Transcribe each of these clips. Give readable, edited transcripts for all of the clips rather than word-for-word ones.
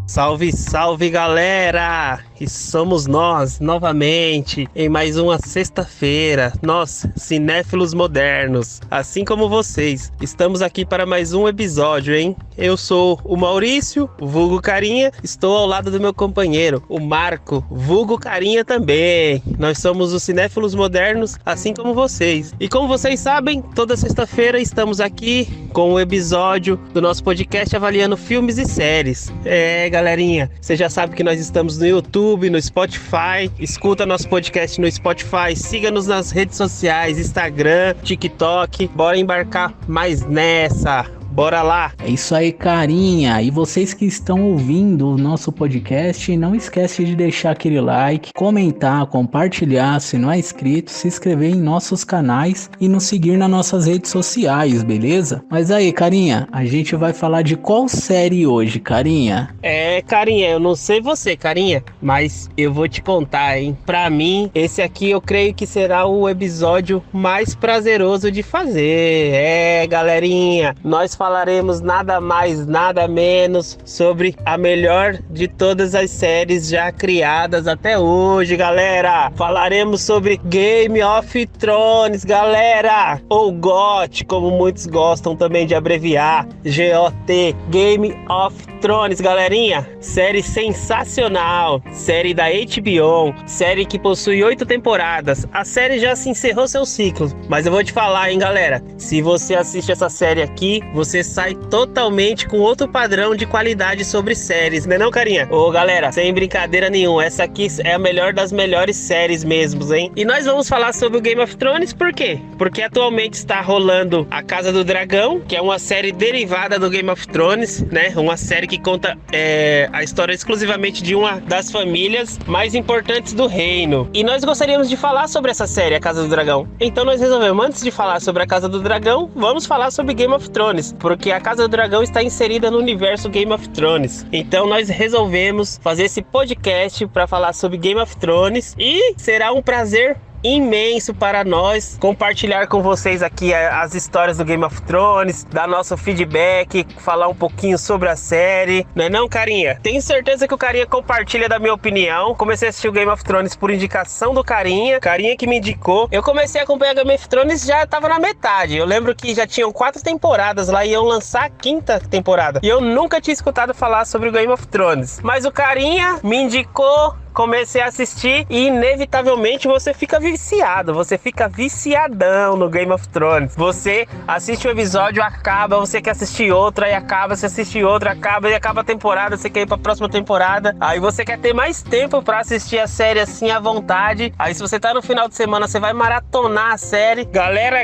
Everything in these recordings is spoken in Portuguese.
Salve, salve galera! E somos nós novamente em mais uma sexta-feira, nós, cinéfilos modernos, assim como vocês, estamos aqui para mais um episódio, hein? Eu sou o Maurício, o vulgo Carinha, estou ao lado do meu companheiro, o Marco, vulgo Carinha também. Nós somos os cinéfilos modernos, assim como vocês. E como vocês sabem, toda sexta-feira estamos aqui com um episódio do nosso podcast avaliando filmes e séries. Galerinha, você já sabe que nós estamos no YouTube, no Spotify. Escuta nosso podcast no Spotify, siga-nos nas redes sociais, Instagram, TikTok. Bora embarcar mais nessa. Bora lá! É isso aí, carinha! E vocês que estão ouvindo o nosso podcast, não esquece de deixar aquele like, comentar, compartilhar, se não é inscrito, se inscrever em nossos canais e nos seguir nas nossas redes sociais, beleza? Mas aí, carinha, a gente vai falar de qual série hoje, carinha? Carinha, eu não sei você, carinha, mas eu vou te contar, hein? Pra mim, esse aqui eu creio que será o episódio mais prazeroso de fazer. Galerinha, nós falaremos nada mais, nada menos sobre a melhor de todas as séries já criadas até hoje, galera. Falaremos sobre Game of Thrones, galera, ou GOT, como muitos gostam também de abreviar, GOT, Game of Thrones, galerinha. Série sensacional, série da HBO, série que possui 8 temporadas. A série já se encerrou seu ciclo, mas eu vou te falar, hein, galera, se você assiste essa série aqui, você sai totalmente com outro padrão de qualidade sobre séries, né não, carinha? Ô, galera, sem brincadeira nenhuma, essa aqui é a melhor das melhores séries mesmo, hein? E nós vamos falar sobre o Game of Thrones, por quê? Porque atualmente está rolando A Casa do Dragão, que é uma série derivada do Game of Thrones, né? Uma série que conta a história exclusivamente de uma das famílias mais importantes do reino. E nós gostaríamos de falar sobre essa série, A Casa do Dragão. Então nós resolvemos, antes de falar sobre A Casa do Dragão, vamos falar sobre Game of Thrones, porque A Casa do Dragão está inserida no universo Game of Thrones. Então nós resolvemos fazer esse podcast para falar sobre Game of Thrones e será um prazer imenso para nós compartilhar com vocês aqui as histórias do Game of Thrones, dar nosso feedback, falar um pouquinho sobre a série, não é não, carinha? Tenho certeza que o carinha compartilha da minha opinião. Comecei a assistir o Game of Thrones por indicação do carinha que me indicou. Eu comecei a acompanhar Game of Thrones, já estava na metade. Eu lembro que já tinham 4 temporadas lá e iam lançar a 5ª temporada. E eu nunca tinha escutado falar sobre o Game of Thrones. Mas o carinha me indicou, comecei a assistir e inevitavelmente você fica viciado, você fica viciadão no Game of Thrones. Você assiste um episódio, acaba, você quer assistir outro, aí acaba, você assiste outro, acaba, e acaba a temporada, você quer ir pra próxima temporada, aí você quer ter mais tempo pra assistir a série assim à vontade. Aí se você tá no final de semana, você vai maratonar a série. Galera,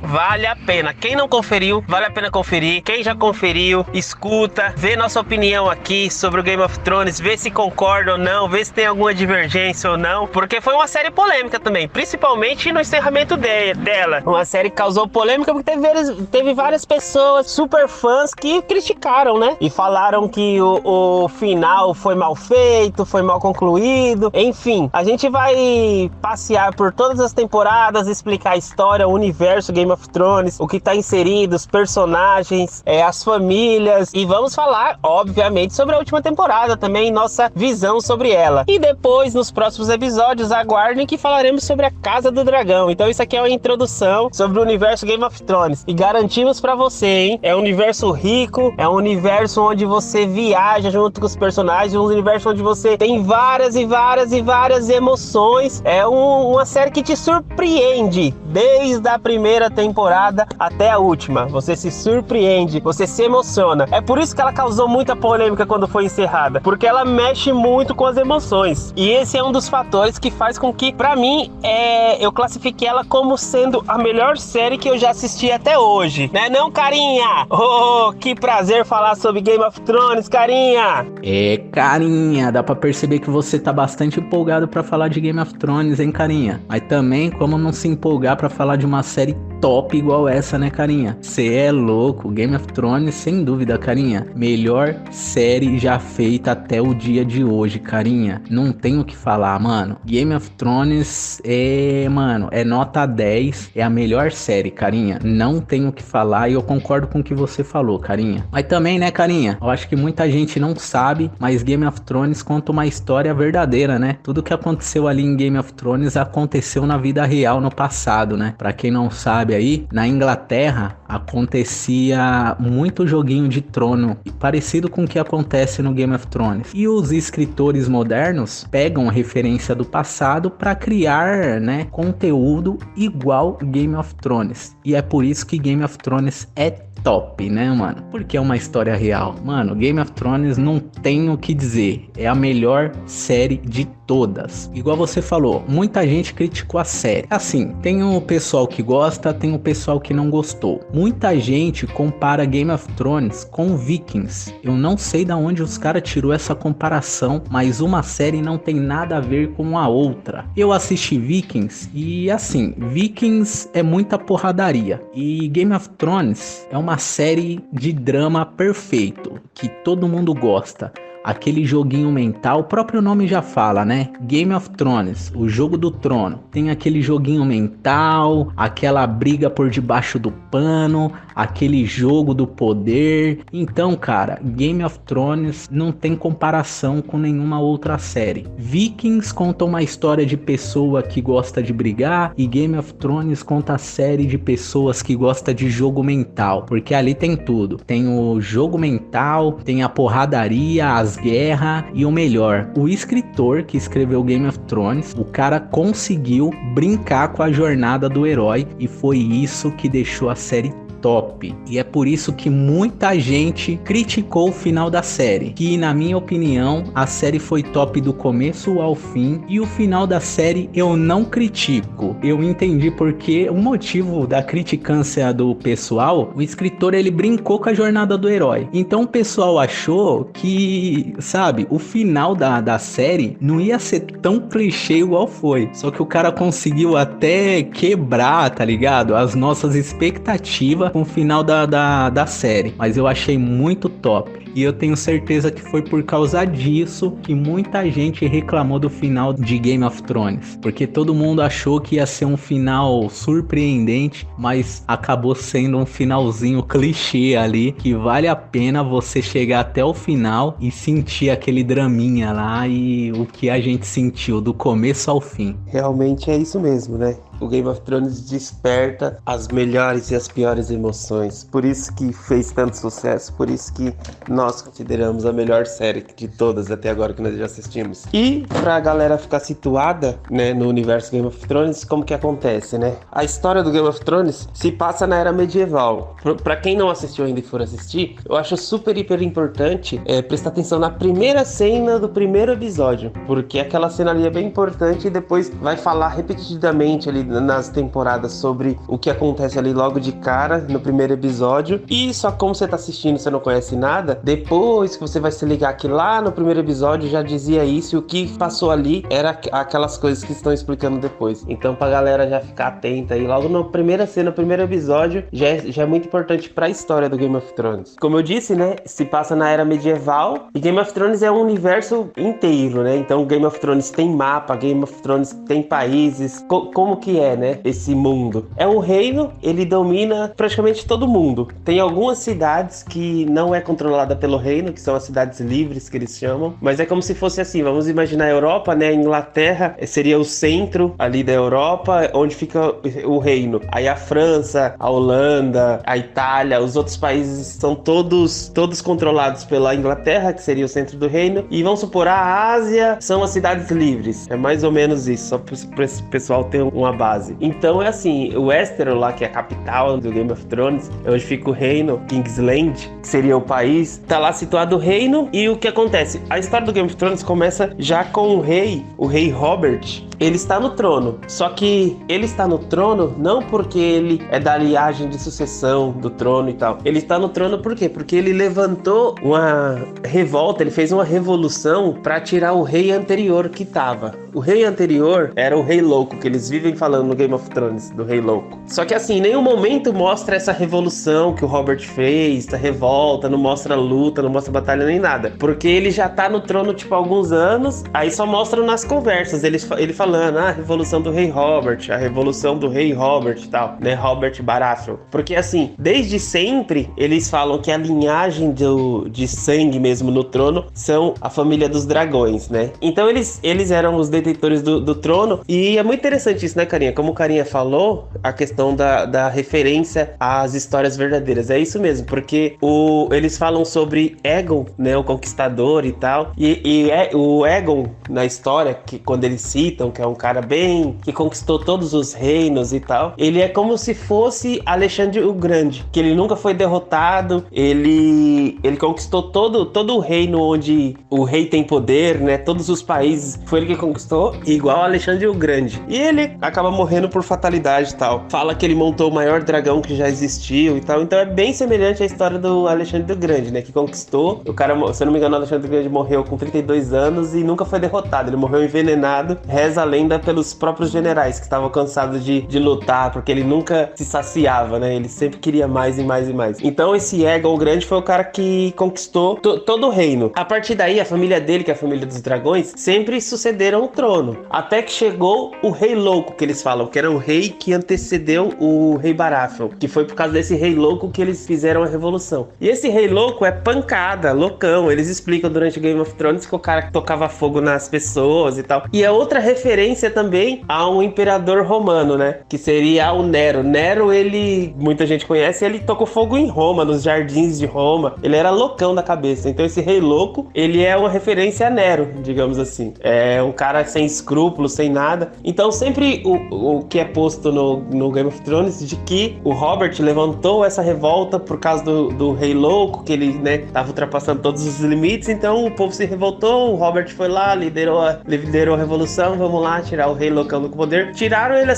vale a pena. Quem não conferiu, vale a pena conferir. Quem já conferiu, escuta, vê nossa opinião aqui sobre o Game of Thrones, vê se concorda ou não, ver se tem alguma divergência ou não, porque foi uma série polêmica também, principalmente no encerramento dela. Uma série que causou polêmica porque teve várias pessoas super fãs que criticaram, né? E falaram que o final foi mal feito, foi mal concluído. Enfim, a gente vai passear por todas as temporadas, explicar a história, o universo Game of Thrones, o que tá inserido, os personagens, as famílias, e vamos falar, obviamente, sobre a última temporada também, nossa visão sobre ela. E depois, nos próximos episódios, aguardem que falaremos sobre a Casa do Dragão. Então isso aqui é uma introdução sobre o universo Game of Thrones. E garantimos pra você, hein? É um universo rico, é um universo onde você viaja junto com os personagens, um universo onde você tem várias emoções. É uma série que te surpreende desde a primeira temporada até a última. Você se surpreende, você se emociona. É por isso que ela causou muita polêmica quando foi encerrada, porque ela mexe muito com as emoções. E esse é um dos fatores que faz com que, pra mim, eu classifique ela como sendo a melhor série que eu já assisti até hoje. Né não, carinha? Oh, que prazer falar sobre Game of Thrones, carinha! Carinha, dá pra perceber que você tá bastante empolgado pra falar de Game of Thrones, hein, carinha? Mas também, como não se empolgar pra falar de uma série top igual essa, né, carinha? Cê é louco, Game of Thrones, sem dúvida, carinha. Melhor série já feita até o dia de hoje, carinha. carinha, não tenho o que falar, mano. Game of Thrones é nota 10, é a melhor série, carinha. Não tenho o que falar e eu concordo com o que você falou, carinha. Mas também, né, carinha, eu acho que muita gente não sabe, mas Game of Thrones conta uma história verdadeira, né? Tudo que aconteceu ali em Game of Thrones aconteceu na vida real no passado, né? Pra quem não sabe aí, na Inglaterra acontecia muito joguinho de trono, parecido com o que acontece no Game of Thrones. E os escritores modernos pegam a referência do passado para criar, né, conteúdo igual Game of Thrones. E é por isso que Game of Thrones é top, né, mano? Porque é uma história real. Mano, Game of Thrones não tem o que dizer. É a melhor série de todas. Igual você falou, muita gente criticou a série. Assim, tem o pessoal que gosta, tem o pessoal que não gostou. Muita gente compara Game of Thrones com Vikings. Eu não sei de onde os caras tirou essa comparação, mas uma série não tem nada a ver com a outra. Eu assisti Vikings e assim, Vikings é muita porradaria. E Game of Thrones é uma série de drama perfeito, que todo mundo gosta. Aquele joguinho mental, o próprio nome já fala, né? Game of Thrones, o jogo do trono. Tem aquele joguinho mental, aquela briga por debaixo do pano, aquele jogo do poder. Então, cara, Game of Thrones não tem comparação com nenhuma outra série. Vikings conta uma história de pessoa que gosta de brigar e Game of Thrones conta a série de pessoas que gosta de jogo mental, porque ali tem tudo. Tem o jogo mental, tem a porradaria, as guerra e o melhor, o escritor que escreveu Game of Thrones, o cara conseguiu brincar com a jornada do herói e foi isso que deixou a série top. E é por isso que muita gente criticou o final da série, que na minha opinião a série foi top do começo ao fim, e o final da série eu não critico. Eu entendi porque o motivo da criticância do pessoal, o escritor ele brincou com a jornada do herói. Então o pessoal achou que, sabe, o final da série não ia ser tão clichê igual foi. Só que o cara conseguiu até quebrar, tá ligado? As nossas expectativas com o final da série. Mas eu achei muito top. E eu tenho certeza que foi por causa disso que muita gente reclamou do final de Game of Thrones. Porque todo mundo achou que ia ser um final surpreendente, mas acabou sendo um finalzinho clichê ali, que vale a pena você chegar até o final e sentir aquele draminha lá e o que a gente sentiu do começo ao fim. Realmente é isso mesmo, né? O Game of Thrones desperta as melhores e as piores emoções. Por isso que fez tanto sucesso, por isso que nós consideramos a melhor série de todas até agora que nós já assistimos. E pra galera ficar situada, né, no universo Game of Thrones, como que acontece, né? A história do Game of Thrones se passa na era medieval. Pra quem não assistiu ainda e for assistir, eu acho super, hiper importante prestar atenção na primeira cena do primeiro episódio, porque aquela cena ali é bem importante e depois vai falar repetidamente ali nas temporadas sobre o que acontece ali logo de cara no primeiro episódio. E só como você tá assistindo, você não conhece nada, depois que você vai se ligar que lá no primeiro episódio já dizia isso, e o que passou ali era aquelas coisas que estão explicando depois. Então pra galera já ficar atenta aí, logo na primeira cena, no primeiro episódio, já é muito importante pra história do Game of Thrones. Como eu disse, né, se passa na era medieval e Game of Thrones é um universo inteiro, né? Então Game of Thrones tem mapa, Game of Thrones tem países, como que é, né, esse mundo. É um reino, ele domina praticamente todo mundo. Tem algumas cidades que não é controlada pelo reino, que são as cidades livres que eles chamam, mas é como se fosse assim, vamos imaginar a Europa, né, a Inglaterra seria o centro ali da Europa, onde fica o reino. Aí a França, a Holanda, a Itália, os outros países são todos controlados pela Inglaterra, que seria o centro do reino, e vamos supor, a Ásia são as cidades livres. É mais ou menos isso, só para esse pessoal ter uma base. Então é assim, o Westeros lá, que é a capital do Game of Thrones, é onde fica o reino, Kingsland, que seria o país, tá lá situado o reino. E o que acontece? A história do Game of Thrones começa já com o rei Robert, ele está no trono. Só que ele está no trono não porque ele é da linhagem de sucessão do trono e tal. Ele está no trono por quê? Porque ele levantou uma revolta, ele fez uma revolução para tirar o rei anterior que tava. O rei anterior era o Rei Louco, que eles vivem falando no Game of Thrones, do Rei Louco. Só que assim, em nenhum momento mostra essa revolução que o Robert fez, essa revolta, não mostra luta, não mostra batalha nem nada. Porque ele já tá no trono, tipo, há alguns anos, aí só mostram nas conversas, ele falando, a revolução do Rei Robert, a revolução do Rei Robert e tal, né, Robert Baratheon. Porque assim, desde sempre, eles falam que a linhagem de sangue mesmo no trono são a família dos dragões, né? Então eles eram os detentores do trono, e é muito interessante isso, né, Carinha? Como o Carinha falou, a questão da referência às histórias verdadeiras. É isso mesmo, porque eles falam sobre Aegon, né, o conquistador e tal, e o Aegon, na história, que quando eles citam, que é um cara bem, que conquistou todos os reinos e tal, ele é como se fosse Alexandre o Grande, que ele nunca foi derrotado, ele conquistou todo o reino onde o rei tem poder, né, todos os países, foi ele que conquistou, igual Alexandre o Grande. E ele acaba morrendo por fatalidade e tal. Fala que ele montou o maior dragão que já existiu e tal, então é bem semelhante à história do Alexandre o Grande, né, que conquistou, o cara, se eu não me engano, o Alexandre o Grande morreu com 32 anos e nunca foi derrotado, ele morreu envenenado, reza a lenda pelos próprios generais que estavam cansados de lutar, porque ele nunca se saciava, né, ele sempre queria mais e mais e mais. Então esse Aegon o Grande foi o cara que conquistou todo o reino. A partir daí, a família dele, que é a família dos dragões, sempre sucederam o trono, até que chegou o Rei Louco, que eles falam, que era o rei que antecedeu o Rei Baratheon, que foi por causa desse Rei Louco que eles fizeram a revolução. E esse Rei Louco é pancada, loucão, eles explicam durante Game of Thrones que o cara tocava fogo nas pessoas e tal. E é outra referência também a um imperador romano, né, que seria o Nero. Nero, ele, muita gente conhece, ele tocou fogo em Roma, nos jardins de Roma, ele era loucão da cabeça. Então esse Rei Louco, ele é uma referência a Nero, digamos assim. É um cara sem escrúpulos, sem nada. Então sempre o que é posto no Game of Thrones de que o Robert levantou essa revolta por causa do Rei Louco, que ele, né, tava ultrapassando todos os limites, então o povo se revoltou, o Robert foi lá, liderou a revolução, vamos lá, tirar o Rei Loucão do poder. Tiraram ele,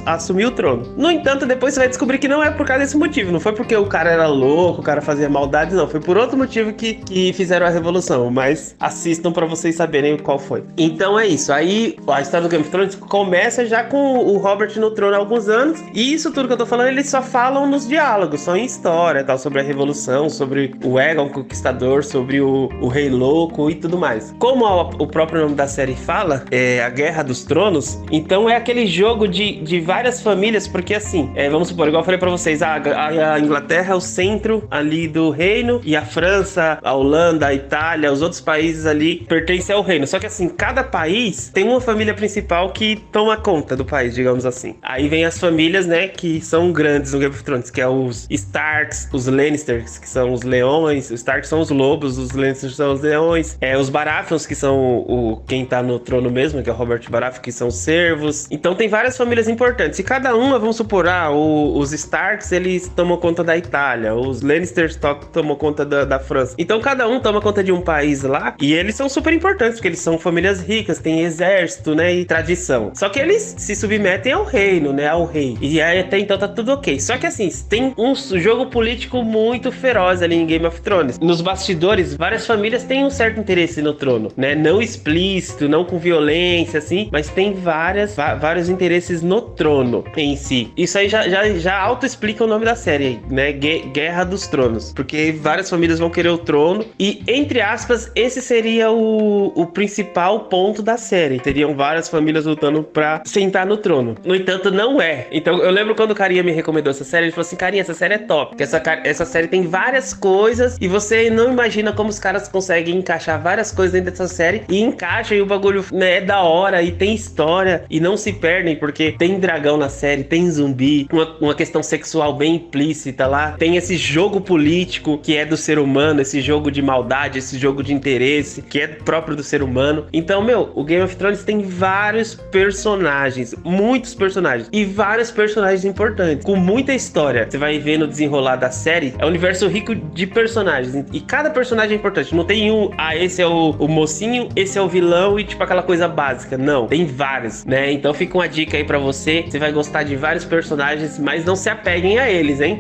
assumiu o trono. No entanto, depois você vai descobrir que não é por causa desse motivo, não foi porque o cara era louco, o cara fazia maldades, não, foi por outro motivo que fizeram a revolução, mas assistam pra vocês saberem qual foi. Então é isso, aí a história do Game of Thrones começa já com o Robert no trono há alguns anos, e isso tudo que eu tô falando, eles só falam nos diálogos, só em história, tal, sobre a revolução, sobre o Aegon Conquistador, sobre o Rei Louco e tudo mais. Como o próprio nome da série fala, é a Guerra dos Tronos, então é aquele jogo de várias famílias, porque assim, vamos supor, igual eu falei pra vocês, a Inglaterra é o centro ali do reino, e a França, a Holanda, a Itália, os outros países ali pertencem ao reino, só que assim, cada país tem uma família principal que toma conta do país, digamos assim. Aí vem as famílias, né, que são grandes no Game of Thrones, que é os Starks, os Lannisters, que são os leões, os Starks são os lobos, os Lannisters são os leões, os Baratheons, que são quem tá no trono mesmo, que é o Robert Baratheon, que são os servos. Então tem várias famílias importantes, e cada uma, vamos supor, os Starks, eles tomam conta da Itália, os Lannisters tomam conta da França. Então cada um toma conta de um país lá, e eles são super importantes, porque eles são famílias ricas, têm exército, né, e tradição. Só que eles se submetem ao reino, né, ao rei. E aí até então tá tudo ok. Só que assim, tem um jogo político muito feroz ali em Game of Thrones. Nos bastidores, várias famílias têm um certo interesse no trono, né, não explícito, não com violência, assim, mas tem vários interesses no trono em si. Isso aí já auto-explica o nome da série, né, Guerra dos Tronos, porque várias famílias vão querer o trono, e entre aspas, esse seria o principal ponto da série. Teriam várias famílias lutando pra sentar no trono. No entanto, não é. Então, eu lembro quando o Carinha me recomendou essa série, ele falou assim, Carinha, essa série é top, porque essa série tem várias coisas, e você não imagina como os caras conseguem encaixar várias coisas dentro dessa série, e encaixa, e o bagulho, né, é da hora, e tem história, e não se perdem, porque tem dragão na série, tem zumbi, uma questão sexual bem implícita lá, tem esse jogo político que é do ser humano, esse jogo de maldade, esse jogo de interesse, que é próprio do ser humano. Então, o Game of Thrones tem vários personagens, muitos personagens, e vários personagens importantes, com muita história. Você vai ver no desenrolar da série, é um universo rico de personagens, e cada personagem é importante. Não tem esse é o mocinho, esse é o vilão, e tipo aquela coisa básica. Não, tem vários, né? Então fica uma dica aí pra você. Você vai gostar de vários personagens, mas não se apeguem a eles, hein?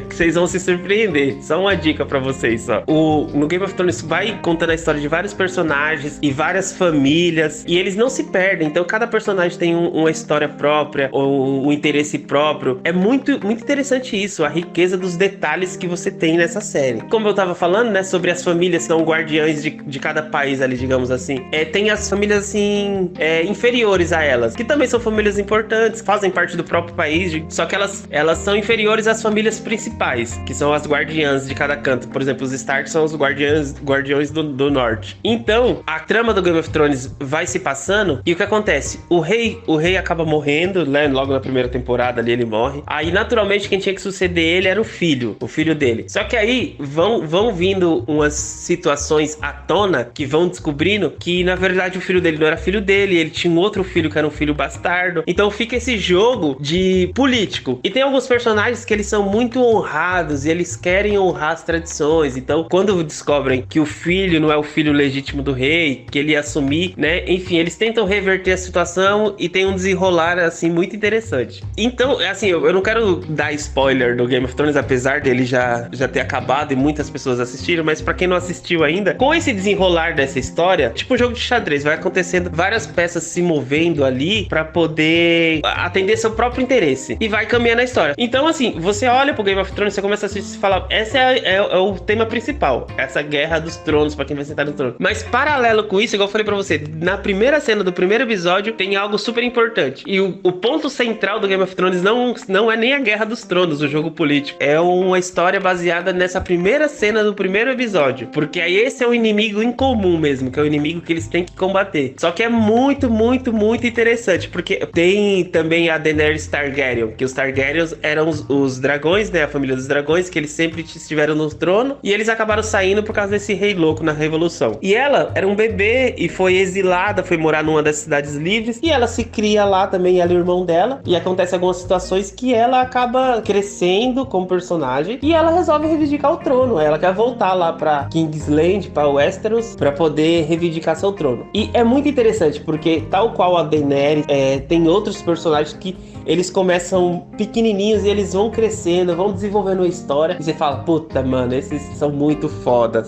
Que vocês vão se surpreender. Só uma dica pra vocês, só. No Game of Thrones vai contando a história de vários personagens e várias famílias, e eles não se perdem. Então cada personagem tem uma história própria, ou um interesse próprio. É muito, muito interessante isso, a riqueza dos detalhes que você tem nessa série. Como eu tava falando, né, sobre as famílias que são guardiães de cada país ali, digamos assim. Tem as famílias, assim, inferiores a elas, que também são famílias importantes, fazem parte do próprio país, só que elas são inferiores às famílias principais, que são as guardiãs de cada canto. Por exemplo, os Stark são os guardiões do norte. Então, a trama do Game of Thrones vai se passando, e o que acontece? O rei acaba morrendo, né? Logo na primeira temporada ali ele morre. Aí, naturalmente, quem tinha que suceder ele era o filho dele. Só que aí vão vindo umas situações à tona que vão descobrindo que, na verdade, o filho dele não era filho dele, ele tinha um outro filho que era um filho bastardo. Então fica esse jogo de político. E tem alguns personagens que eles são muito honrados e eles querem honrar as tradições. Então, quando descobrem que o filho não é o filho legítimo do rei, que ele ia assumir, né? Enfim, eles tentam reverter a situação e tem um desenrolar, assim, muito interessante. Então, assim, eu não quero dar spoiler do Game of Thrones, apesar dele já ter acabado e muitas pessoas assistiram, mas pra quem não assistiu ainda, com esse desenrolar dessa história, tipo um jogo de xadrez, vai acontecendo várias peças se movendo ali pra poder atender seu próprio interesse e vai caminhando a história. Então, assim, você olha pro Game of Thrones, você começa a assistir e fala, esse é o tema principal, essa guerra dos tronos, pra quem vai sentar no trono. Mas paralelo com isso, igual eu falei pra você, na primeira cena do primeiro episódio tem algo super importante, e o ponto central do Game of Thrones não é nem a guerra dos tronos, o jogo político, é uma história baseada nessa primeira cena do primeiro episódio, porque aí esse é o inimigo em comum mesmo, que é o inimigo que eles têm que combater. Só que é muito, muito, muito interessante, porque tem também a Daenerys Targaryen, que os Targaryens eram os dragões, né, a família dos dragões, que eles sempre estiveram no trono, e eles acabaram saindo por causa desse rei louco na Revolução. E ela era um bebê e foi exilada, foi morar numa das cidades livres, e ela se cria lá também, ela e o irmão dela, e acontece algumas situações que ela acaba crescendo como personagem, e ela resolve reivindicar o trono. Ela quer voltar lá pra Kingsland, pra Westeros, pra poder reivindicar seu trono. E é muito interessante, porque tal qual a Daenerys, tem outros personagens que eles começam pequenininhos e eles vão crescendo, vão desenvolvendo a história, e você fala, puta, mano, esses são muito foda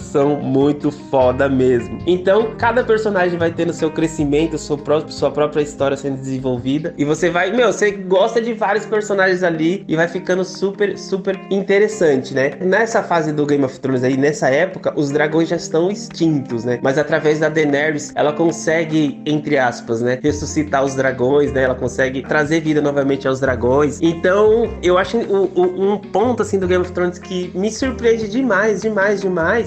mesmo. Então, cada personagem vai tendo seu crescimento, sua própria história sendo desenvolvida, e você gosta de vários personagens ali, e vai ficando super, super interessante, né? Nessa fase do Game of Thrones aí, nessa época, os dragões já estão extintos, né? Mas através da Daenerys, ela consegue, entre aspas, né, ressuscitar os dragões, né? Ela consegue trazer vida novamente aos dragões. Então, eu acho um ponto, assim, do Game of Thrones que me surpreende demais.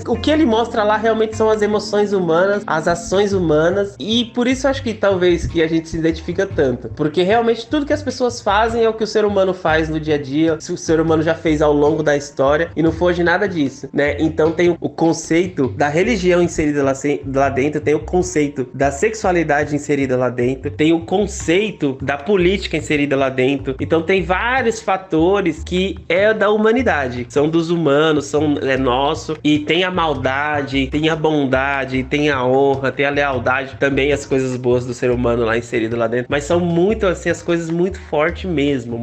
O que ele mostra lá realmente são as emoções humanas, as ações humanas, e por isso eu acho que talvez que a gente se identifica tanto, porque realmente tudo que as pessoas fazem é o que o ser humano faz no dia a dia, o ser humano já fez ao longo da história, e não foge nada disso, né? Então tem o conceito da religião inserida lá dentro, tem o conceito da sexualidade inserida lá dentro, tem o conceito da política inserida lá dentro. Então tem vários fatores que é da humanidade, são dos humanos, é nosso, e tem a maldade, tem a bondade, tem a honra, tem a lealdade, também as coisas boas do ser humano lá inserido lá dentro, mas são muito, assim, as coisas muito forte mesmo.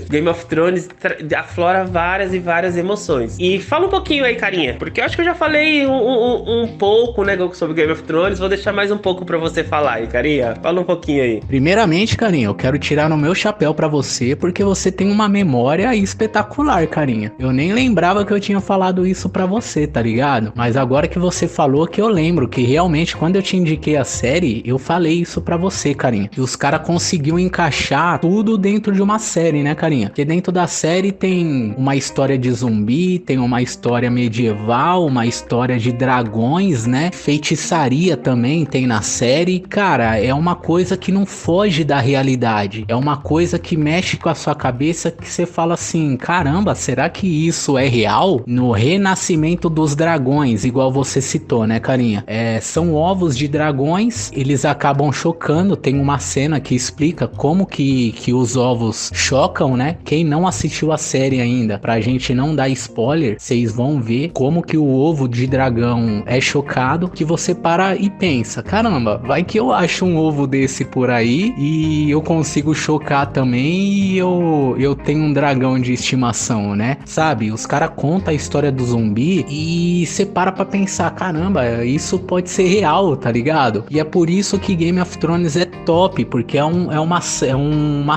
Game of Thrones aflora várias e várias emoções. E fala um pouquinho aí, carinha, porque eu acho que eu já falei um pouco, né, sobre Game of Thrones, vou deixar mais um pouco pra você falar aí, carinha. Fala um pouquinho aí. Primeiramente, carinha, eu quero tirar no meu chapéu pra você, porque você tem uma memória espetacular, carinha. Eu nem lembrava que eu tinha falado isso pra você, tá ligado? Mas agora que você falou, que eu lembro que realmente quando eu te indiquei a série, eu falei isso pra você, carinha. E os caras conseguiu encaixar tudo dentro de uma série, né, carinha? Porque dentro da série tem uma história de zumbi, tem uma história medieval, uma história de dragões, né? Feitiçaria também tem na série. Cara, é uma coisa que não foge da realidade. É uma coisa coisa que mexe com a sua cabeça, que você fala assim, caramba, será que isso é real? No renascimento dos dragões, igual você citou, né, carinha? São ovos de dragões, eles acabam chocando, tem uma cena que explica como que os ovos chocam, né? Quem não assistiu a série ainda, pra gente não dar spoiler, vocês vão ver como que o ovo de dragão é chocado, que você para e pensa, caramba, vai que eu acho um ovo desse por aí e eu consigo chocar também e eu tenho um dragão de estimação, né? Sabe, os caras contam a história do zumbi e você para pra pensar, caramba, isso pode ser real, tá ligado? E é por isso que Game of Thrones é top, porque é uma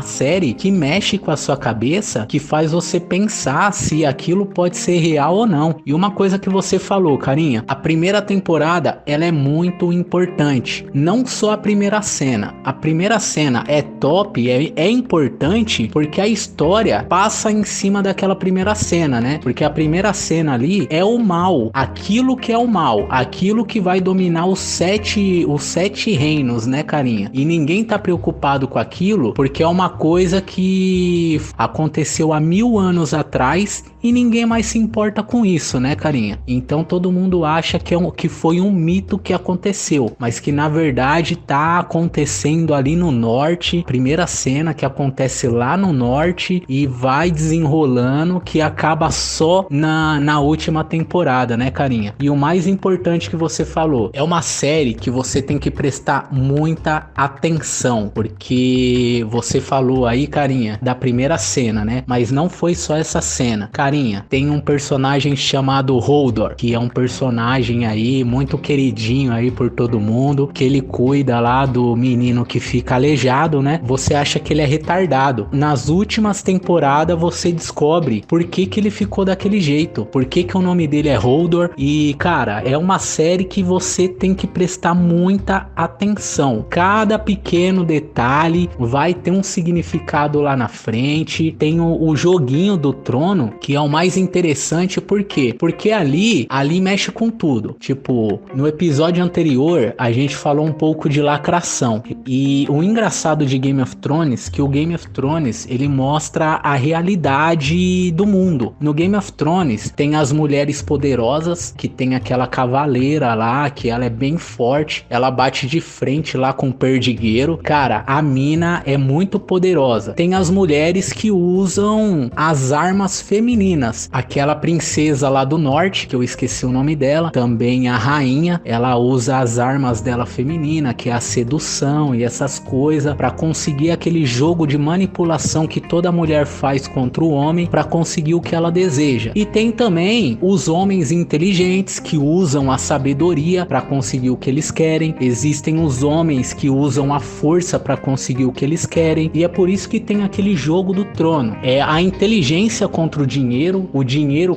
série que mexe com a sua cabeça, que faz você pensar se aquilo pode ser real ou não. E uma coisa que você falou, carinha, a primeira temporada, ela é muito importante. Não só a primeira cena. A primeira cena é top, é importante, porque a história passa em cima daquela primeira cena, né? Porque a primeira cena ali é o mal, aquilo que é o mal, aquilo que vai dominar os sete reinos, né, carinha? E ninguém tá preocupado com aquilo, porque é uma coisa que aconteceu há 1000 anos atrás e ninguém mais se importa com isso, né, carinha? Então todo mundo acha que foi um mito que aconteceu, mas que na verdade tá acontecendo ali no norte. Primeira cena que acontece lá no norte e vai desenrolando, que acaba só na última temporada, né, carinha? E o mais importante que você falou, é uma série que você tem que prestar muita atenção, porque você falou aí, carinha, da primeira cena, né? Mas não foi só essa cena. Carinha, tem um personagem chamado Hodor, que é um personagem aí muito queridinho aí por todo mundo, que ele cuida lá do menino que fica aleijado, né? Você acha que ele é retardado. Nas últimas temporadas você descobre por que ele ficou daquele jeito, por que o nome dele é Hodor. E cara, é uma série que você tem que prestar muita atenção. Cada pequeno detalhe vai ter um significado lá na frente. Tem o joguinho do trono, que é o mais interessante. Por quê? Porque ali mexe com tudo. Tipo, no episódio anterior a gente falou um pouco de lacração, e o engraçado de Game of Thrones, que o Game of Thrones ele mostra a realidade do mundo. No Game of Thrones tem as mulheres poderosas, que tem aquela cavaleira lá, que ela é bem forte, ela bate de frente lá com o perdigueiro. Cara, a mina é muito poderosa. Tem as mulheres que usam as armas femininas, aquela princesa lá do norte, que eu esqueci o nome dela, também a rainha, ela usa as armas dela feminina, que é a sedução e essas coisas, para conseguir aquele jogo de manipulação que toda mulher faz contra o homem, para conseguir o que ela deseja. E tem também os homens inteligentes que usam a sabedoria para conseguir o que eles querem. Existem os homens que usam a força para conseguir o que eles querem, e é por isso que tem aquele jogo do trono. É a inteligência contra o dinheiro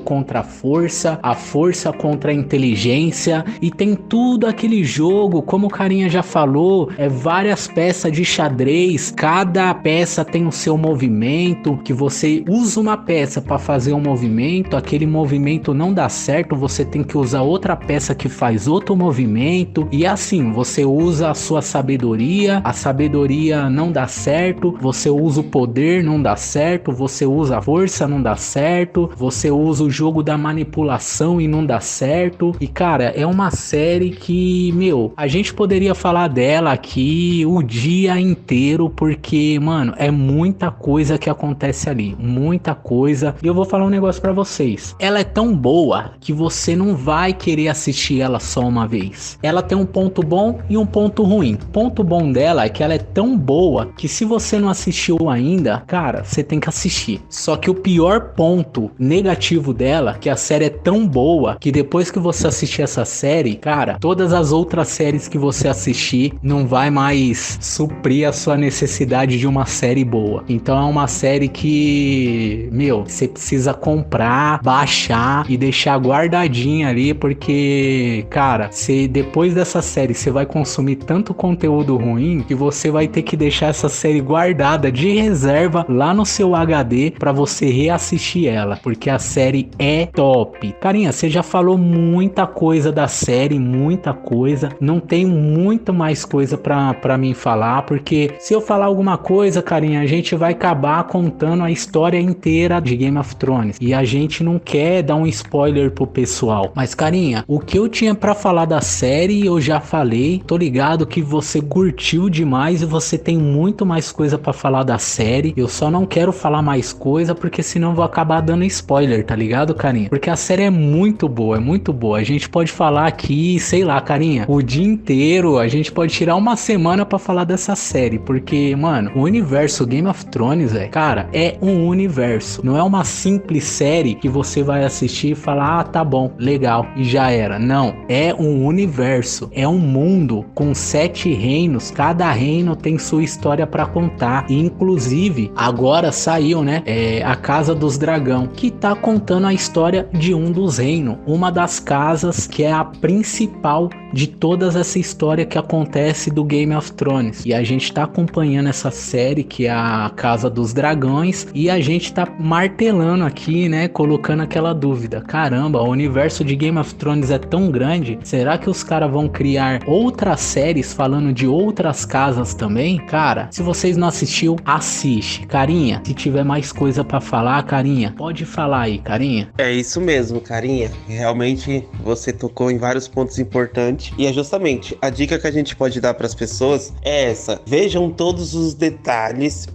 contra a força contra a inteligência, e tem tudo aquele jogo, como o carinha já falou, várias peças de xadrez, cada peça tem o seu movimento, que você usa uma peça para fazer um movimento, aquele movimento não dá certo, você tem que usar outra peça que faz outro movimento, e assim, você usa a sua sabedoria, a sabedoria não dá certo, você usa o poder, não dá certo, você usa a força, não dá certo, você usa o jogo da manipulação e não dá certo. E cara, é uma série que, meu, a gente poderia falar dela aqui o dia inteiro, porque, mano, é muita coisa que acontece ali, muita coisa. E eu vou falar um negócio pra vocês, ela é tão boa que você não vai querer assistir ela só uma vez. Ela tem um ponto bom e um ponto ruim. O ponto bom dela é que ela é tão boa que se você não assistiu ainda, cara, você tem que assistir. Só que o pior ponto negativo dela, que a série é tão boa que depois que você assistir essa série, cara, todas as outras séries que você assistir não vai mais suprir a sua necessidade de uma série boa. Então é uma série que, meu, você precisa comprar, baixar e deixar guardadinha ali, porque, cara, se depois dessa série você vai consumir tanto conteúdo ruim que você vai ter que deixar essa série guardada de reserva lá no seu HD para você reassistir ela. ela, porque a série é top. Carinha, você já falou muita coisa da série, muita coisa. Não tenho muito mais coisa pra mim falar, porque se eu falar alguma coisa, carinha, a gente vai acabar contando a história inteira de Game of Thrones. E a gente não quer dar um spoiler pro pessoal. Mas, carinha, o que eu tinha pra falar da série, eu já falei. Tô ligado que você curtiu demais e você tem muito mais coisa pra falar da série. Eu só não quero falar mais coisa, porque senão eu vou acabar dando spoiler, tá ligado, carinha? Porque a série é muito boa, é muito boa. A gente pode falar aqui, sei lá, carinha, o dia inteiro. A gente pode tirar uma semana pra falar dessa série, porque, mano, o universo Game of Thrones, cara, é um universo. Não é uma simples série que você vai assistir e falar, ah, tá bom, legal, e já era. Não, é um universo, é um mundo com 7 reinos. Cada reino tem sua história pra contar. E, inclusive, agora saiu, né, a Casa dos Dragão, que tá contando a história de um dos reinos, uma das casas que é a principal de todas essa história que acontece do Game of Thrones. E a gente tá acompanhando essa série que é a Casa dos Dragões, e a gente tá martelando aqui, né, colocando aquela dúvida. Caramba, o universo de Game of Thrones é tão grande, será que os caras vão criar outras séries falando de outras casas também? Cara, se vocês não assistiu, assiste. Carinha, se tiver mais coisa pra falar, carinha, pode falar aí, carinha. É isso mesmo, carinha. Realmente você tocou em vários pontos importantes. E é justamente a dica que a gente pode dar para as pessoas é essa: vejam todos os detalhes,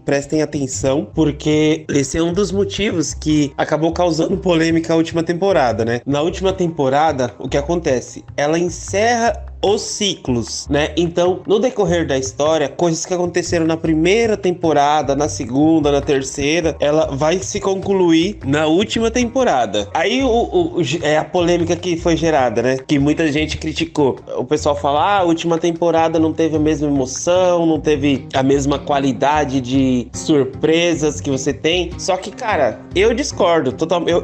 prestem atenção, porque esse é um dos motivos que acabou causando polêmica a última temporada, né? Na última temporada, o que acontece? Ela encerra os ciclos, né? Então, no decorrer da história, coisas que aconteceram na primeira temporada, na segunda, na terceira, ela vai se concluir na última temporada. Aí é a polêmica que foi gerada, né? Que muita gente criticou. O pessoal fala, a última temporada não teve a mesma emoção, não teve a mesma qualidade de surpresas que você tem. Só que, cara, eu discordo.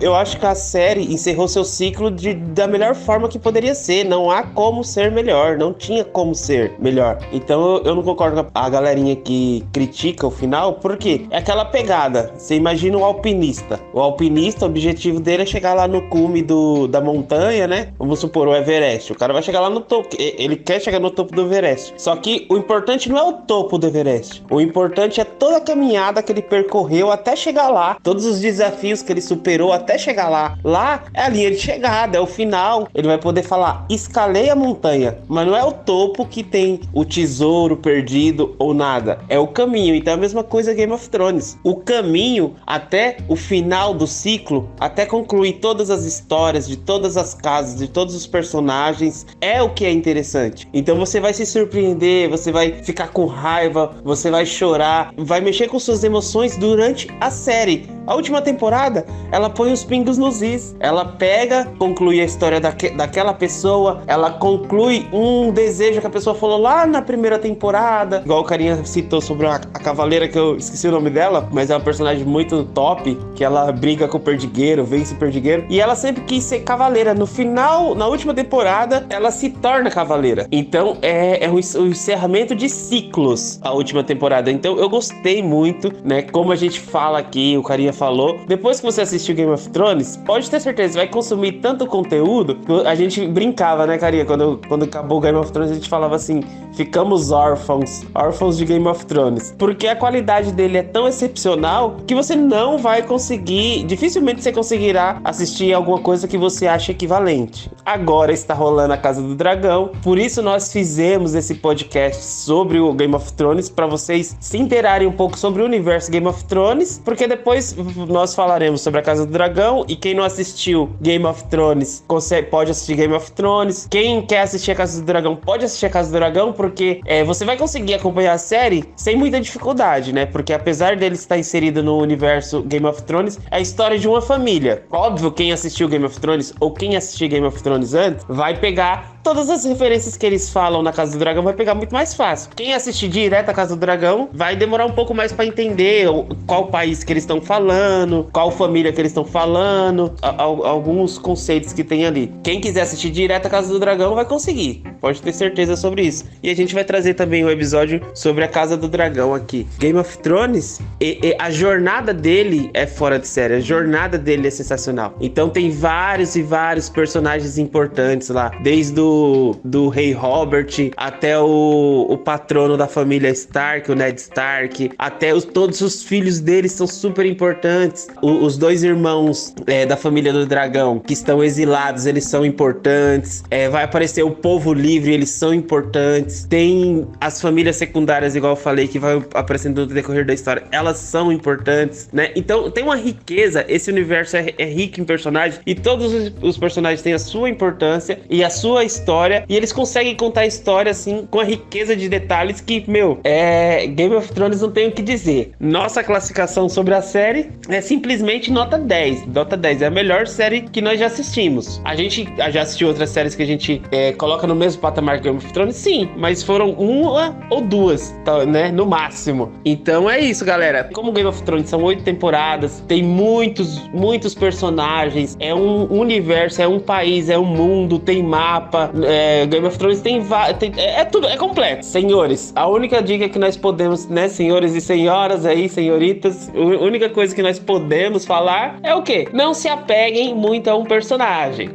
Eu acho que a série encerrou seu ciclo da melhor forma que poderia ser. Não há como ser melhor. Não tinha como ser melhor. Então eu não concordo com a galerinha que critica o final, porque é aquela pegada. Você imagina um alpinista. O alpinista, o objetivo dele é chegar lá no cume da montanha, né? Vamos supor, o Everest. O cara vai chegar lá no topo. Ele quer chegar no topo do Everest. Só que o importante não é o topo do Everest. O importante é toda a caminhada que ele percorreu até chegar lá. Todos os desafios que ele superou até chegar lá. Lá é a linha de chegada, é o final. Ele vai poder falar, escalei a montanha. Mas não é o topo que tem o tesouro perdido ou nada. É o caminho. Então é a mesma coisa Game of Thrones. O caminho até o final do ciclo, até concluir todas as histórias de todas as casas, de todos os personagens, é o que é interessante. Então você vai se surpreender, você vai ficar com raiva, você vai chorar, vai mexer com suas emoções durante a série. A última temporada, ela põe os pingos nos is. Ela pega, conclui a história daquela pessoa, ela conclui um desejo que a pessoa falou lá na primeira temporada. Igual o carinha citou sobre a cavaleira, que eu esqueci o nome dela, mas é uma personagem muito top, que ela briga com o perdigueiro, vence o perdigueiro. E ela sempre quis ser cavaleira. No final, na última temporada, ela se torna cavaleira. Então, é um encerramento de ciclos, a última temporada. Então, eu gostei muito, né? Como a gente fala aqui, o carinha falou. Depois que você assistiu Game of Thrones, pode ter certeza, vai consumir tanto conteúdo que a gente brincava, né, carinha? Quando acabou o Game of Thrones, a gente falava assim, ficamos órfãos de Game of Thrones. Porque a qualidade dele é tão excepcional que você não vai conseguir, dificilmente você conseguirá assistir alguma coisa que você acha equivalente. Agora está rolando a Casa do Dragão, por isso nós fizemos esse podcast sobre o Game of Thrones, para vocês se inteirarem um pouco sobre o universo Game of Thrones, porque depois nós falaremos sobre a Casa do Dragão, e quem não assistiu Game of Thrones pode assistir Game of Thrones. Quem quer assistir a Casa do Dragão pode assistir a Casa do Dragão, porque você vai conseguir acompanhar a série sem muita dificuldade, né? Porque apesar dele estar inserido no universo Game of Thrones, é a história de uma família. Óbvio, quem assistiu Game of Thrones ou quem assistiu Game of Thrones antes vai pegar todas as referências que eles falam na Casa do Dragão, vai pegar muito mais fácil. Quem assistir direto a Casa do Dragão vai demorar um pouco mais para entender qual país que eles estão falando, qual família que eles estão falando, alguns conceitos que tem ali. Quem quiser assistir direto a Casa do Dragão vai conseguir. pode ter certeza sobre isso. E a gente vai trazer também um episódio sobre a Casa do Dragão aqui. Game of Thrones, a jornada dele é fora de série, a jornada dele é sensacional. Então tem vários e vários personagens importantes lá, desde do rei Robert até o patrono da família Stark, o Ned Stark, até todos os filhos dele são super importantes. Os dois irmãos da família do dragão que estão exilados, eles são importantes. Vai aparecer o povo livre, eles são importantes. Tem as famílias secundárias, igual eu falei, que vai aparecendo no decorrer da história, elas são importantes, né? Então tem uma riqueza, esse universo é rico em personagens, e todos os personagens têm a sua importância e a sua história, e eles conseguem contar a história assim, com a riqueza de detalhes que, Game of Thrones não tem o que dizer. Nossa classificação sobre a série é simplesmente nota 10. Nota 10 é a melhor série que nós já assistimos. A gente já assistiu outras séries que a gente coloca no mesmo patamar que Game of Thrones, sim, mas foram uma ou duas, tá, né, no máximo. Então é isso, galera. Como Game of Thrones são 8 temporadas, tem muitos personagens, é um universo, é um país, é um mundo, tem mapa. Game of Thrones tem tudo, é completo. Senhores, a única dica que nós podemos, né, senhores e senhoras aí, senhoritas, a única coisa que nós podemos falar é o quê? Não se apeguem muito a um personagem,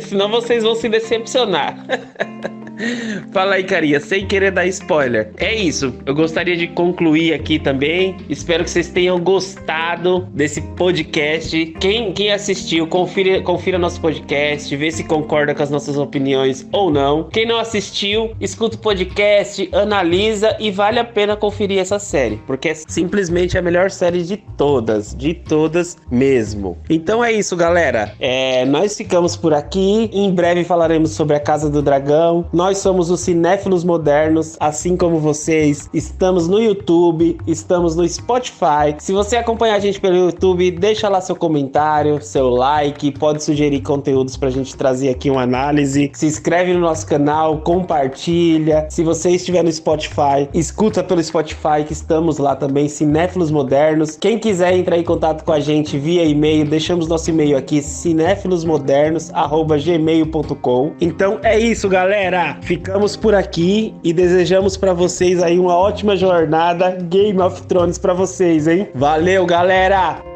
senão vocês vão se decepcionar. Fala aí, carinha, sem querer dar spoiler. É isso, eu gostaria de concluir aqui também. Espero que vocês tenham gostado desse podcast. Quem assistiu, confira nosso podcast, vê se concorda com as nossas opiniões ou não. Quem não assistiu, escuta o podcast, analisa, e vale a pena conferir essa série, porque é simplesmente a melhor série de todas mesmo. Então é isso, galera. Nós ficamos por aqui. Em breve falaremos sobre a Casa do Dragão. Nós somos os Cinéfilos Modernos, assim como vocês. Estamos no YouTube, estamos no Spotify. Se você acompanhar a gente pelo YouTube, deixa lá seu comentário, seu like, pode sugerir conteúdos pra gente trazer aqui uma análise. Se inscreve no nosso canal, compartilha. Se você estiver no Spotify, escuta pelo Spotify, que estamos lá também, Cinéfilos Modernos. Quem quiser entrar em contato com a gente via e-mail, deixamos nosso e-mail aqui, cinéfilosmodernos@gmail.com. Então é isso, galera. Ficamos por aqui e desejamos pra vocês aí uma ótima jornada Game of Thrones pra vocês, hein? Valeu, galera!